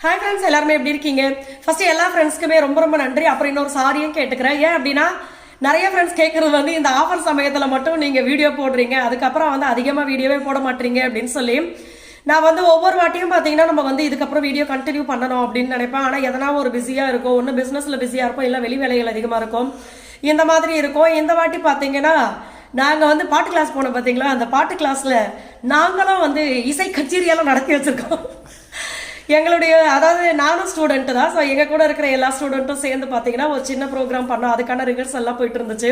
Hi friends, எல்லாருமே எப்படி இருக்கீங்க? ஃபர்ஸ்ட் எல்லா ஃப்ரெண்ட்ஸ்க்குமே ரொம்ப ரொம்ப நன்றி. அப்புறம் இன்னொரு சாரியும் கேட்டுக்கிறேன். ஏன் அப்படின்னா நிறைய ஃப்ரெண்ட்ஸ் கேட்கறது வந்து இந்த ஆஃபர் சமயத்தில் மட்டும் நீங்கள் வீடியோ போடுறீங்க, அதுக்கப்புறம் வந்து அதிகமாக வீடியோவே போட மாட்டீங்க அப்படின்னு சொல்லி நான் வந்து ஒவ்வொரு வாட்டியும் பார்த்தீங்கன்னா நம்ம வந்து இதுக்கப்புறம் வீடியோ கண்டினியூ பண்ணணும் அப்படின்னு நினைப்பேன். ஆனால் எதனா ஒரு பிஸியாக இருக்கும், ஒன்று பிஸ்னஸில் பிஸியாக இருப்போம், இல்லை வெளி வேலைகள் அதிகமாக இருக்கும், இந்த மாதிரி இருக்கும். இந்த வாட்டி பார்த்தீங்கன்னா நாங்கள் வந்து பாட்டு கிளாஸ் போனோம் பார்த்தீங்களா, அந்த பாட்டு கிளாஸில் நாங்களும் வந்து இசை கச்சேரியெல்லாம் நடத்தி வச்சுருக்கோம். எங்களுடைய அதாவது நானும் ஸ்டூடெண்ட் தான். ஸோ எங்கள் கூட இருக்கிற எல்லா ஸ்டூடெண்ட்டும் சேர்ந்து பார்த்தீங்கன்னா ஒரு சின்ன ப்ரோக்ராம் பண்ணோம். அதுக்கான ரிஹர்சல் எல்லாம் போயிட்டு இருந்துச்சு.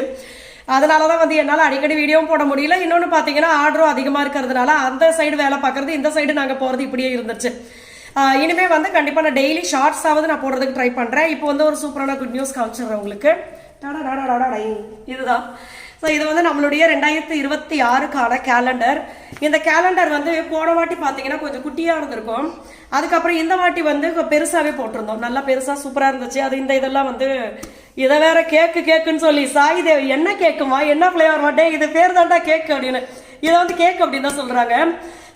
அதனால தான் வந்து என்னால் அடிக்கடி வீடியோவும் போட முடியல. இன்னொன்று பார்த்தீங்கன்னா ஆர்டரும் அதிகமாக இருக்கிறதுனால அந்த சைடு வேலை பார்க்குறது, இந்த சைடு நாங்கள் போகிறது இப்படியே இருந்துச்சு. இனிமேல் வந்து கண்டிப்பாக நான் டெய்லி ஷார்ட்ஸாவது நான் போடுறதுக்கு ட்ரை பண்ணுறேன். இப்போ வந்து ஒரு சூப்பரான குட் நியூஸ் காமிச்சிடுறேன் உங்களுக்கு. இதுதான். ஸோ இது வந்து நம்மளுடைய 2026க்கான கேலண்டர். இந்த கேலண்டர் வந்து போன வாட்டி பார்த்தீங்கன்னா கொஞ்சம் குட்டியாக இருந்திருக்கும். அதுக்கப்புறம் இந்த வாட்டி வந்து பெருசாகவே போட்டிருந்தோம். நல்லா பெருசாக சூப்பராக இருந்துச்சு. அது இந்த இதெல்லாம் வந்து இதை வேற கேக்குன்னு சொல்லி சாய் தேவி என்ன கேக்குமா, என்ன ஃப்ளேவர் மாட்டே, இது பேர் தாண்டா கேக்கு அப்படின்னு, இதை வந்து கேக் அப்படின்னு தான் சொல்கிறாங்க.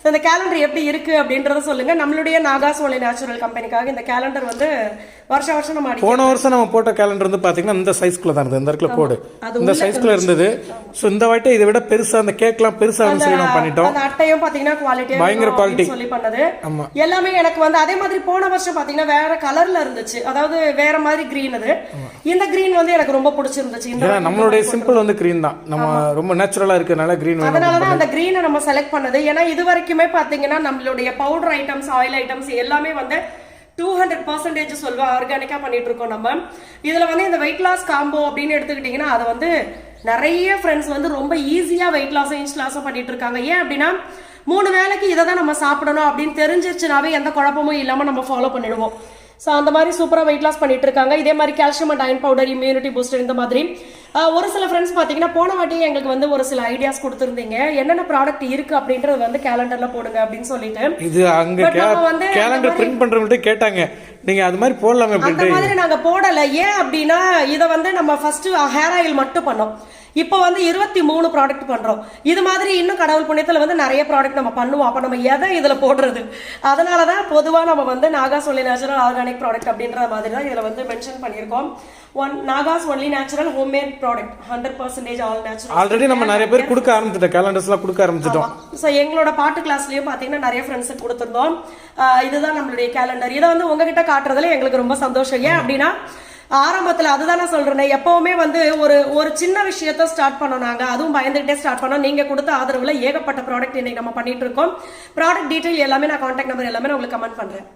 ஸோ இந்த கேலண்டர் எப்படி இருக்கு அப்படின்றத சொல்லுங்க. நம்மளுடைய நாகாஸ் ஒன்லி நேச்சுரல் கம்பெனிக்காக இந்த கேலண்டர் வந்து வருஷம் நம்ம போன வருஷம் நம்ம போட்ட கேலண்டர் வந்து பாத்தீங்கன்னா இந்த சைஸ்க்குள்ள தான் இருந்தது, இந்த இடத்துல கோடு இந்த சைஸ்க்குள்ள இருந்தது. ஸோ இந்த வாட்டி இதை விட பெருசா அந்த கேக்லாம் பெருசா சொல்லி நம்ம பண்ணிட்டோம். அந்த அட்டையும் பாத்தீங்கன்னா குவாலிட்டி பயங்கர குவாலிட்டி சொல்லி பண்ணது. எல்லாமே எனக்கு வந்து அதே மாதிரி போன வருஷம் பாத்தீங்கன்னா வேற கலர்ல இருந்துச்சு, அதாவது வேற மாதிரி கிரீன். அது இந்த கிரீன் வந்து எனக்கு ரொம்ப பிடிச்சிருந்துச்சு. இந்த நம்மளுடைய சிம்பிள் வந்து கிரீன் தான், நம்ம ரொம்ப நேச்சுரலா இருக்கனால கிரீன், அதனாலதான் அந்த கிரீனை நம்ம செலக்ட் பண்ணது. ஏன்னா இது வரைக்குமே பாத்தீங்கன்னா நம்மளுடைய பவுடர் ஐட்டம்ஸ், ஆயில் ஐட்டம்ஸ் எல்லாமே வந்து 200% சொல்லுவோம் ஆர்கானிக்கா பண்ணிட்டு இருக்கோம் நம்ம. இதுல வந்து இந்த வெயிட் லாஸ் காம்போ அப்படின்னு எடுத்துக்கிட்டீங்கன்னா அதை வந்து நிறைய ஃப்ரெண்ட்ஸ் வந்து ரொம்ப ஈஸியா வெயிட் லாஸும் இன்ச் லாஸும் பண்ணிட்டு இருக்காங்க. ஏன் அப்படின்னா 3 வேளைக்கு இதை தான் நம்ம சாப்பிடணும் அப்படின்னு தெரிஞ்சிருச்சுனாவே எந்த குழப்பமும் இல்லாம நம்ம ஃபாலோ பண்ணிடுவோம். ஸோ அந்த மாதிரி சூப்பராக வெயிட் லாஸ் பண்ணிட்டு இருக்காங்க. இதே மாதிரி calcium and iron powder, immunity booster, இந்த மாதிரி ஒரு சில ஃப்ரெண்ட்ஸ் பார்த்தீங்கன்னா போன வாட்டியும் எங்களுக்கு வந்து ஒரு சில ஐடியாஸ் கொடுத்துருந்தீங்க, என்னென்ன ப்ராடக்ட் இருக்கு அப்படின்றது வந்து கேலண்டர்ல போடுங்க அப்படின்னு சொல்லிட்டு. இது அங்க வந்து கேலண்டர் பிரிண்ட் பண்றவங்கள்ட்ட கேட்டாங்க, நீங்க அது மாதிரி போடலாமே அந்த மாதிரி நாங்க போடல. ஏன் அப்படின்னா இதை வந்து நம்ம ஃபர்ஸ்ட் ஹேர் ஆயில் மட்டும் பண்ணோம், இப்போ வந்து 23 ப்ராடக்ட் பண்றோம். இது மாதிரி இன்னும் கடவுள் புண்ணியத்துல வந்து நிறைய ப்ராடக்ட் நம்ம பண்ணுவோம். அப்ப நம்ம எதை இதுல போடுறது? அதனாலதான் பொதுவா நம்ம வந்து Nagas only natural organic product அப்படின்ற மாதிரி தான் இதுல வந்து மென்ஷன் பண்ணியிருக்கோம். Nagas only natural homemade product 100% all natural. Already நம்ம நிறைய பேர் கொடுக்க ஆரம்பிச்சிட்டோம், கேலண்டர்ஸ்லாம் கொடுக்க ஆரம்பிச்சிட்டோம். ஸோ எங்களோட பாட்டு கிளாஸ்லயும் பாத்தீங்கன்னா நிறைய ஃப்ரெண்ட்ஸுக்கு கொடுத்துருந்தோம். இதுதான் நம்மளுடைய கேலண்டர். இதை வந்து உங்ககிட்ட காட்டுறதுல எங்களுக்கு ரொம்ப சந்தோஷம். ஏன் அப்படின்னா ஆரம்பத்தில் அதுதான் நான் சொல்றேன், எப்பவுமே வந்து ஒரு சின்ன விஷயத்த ஸ்டார்ட் பண்ணோம் நாங்க, அதுவும் பயந்துகிட்டே ஸ்டார்ட் பண்ணோம். நீங்க கொடுத்த ஆதரவுல ஏகப்பட்ட ப்ராடக்ட் இன்னைக்கு நம்ம பண்ணிட்டு இருக்கோம். ப்ராடக்ட் டீடைல் எல்லாமே நான் கான்டாக்ட் நம்பர் எல்லாமே நான் உங்களுக்கு கமெண்ட் பண்றேன்.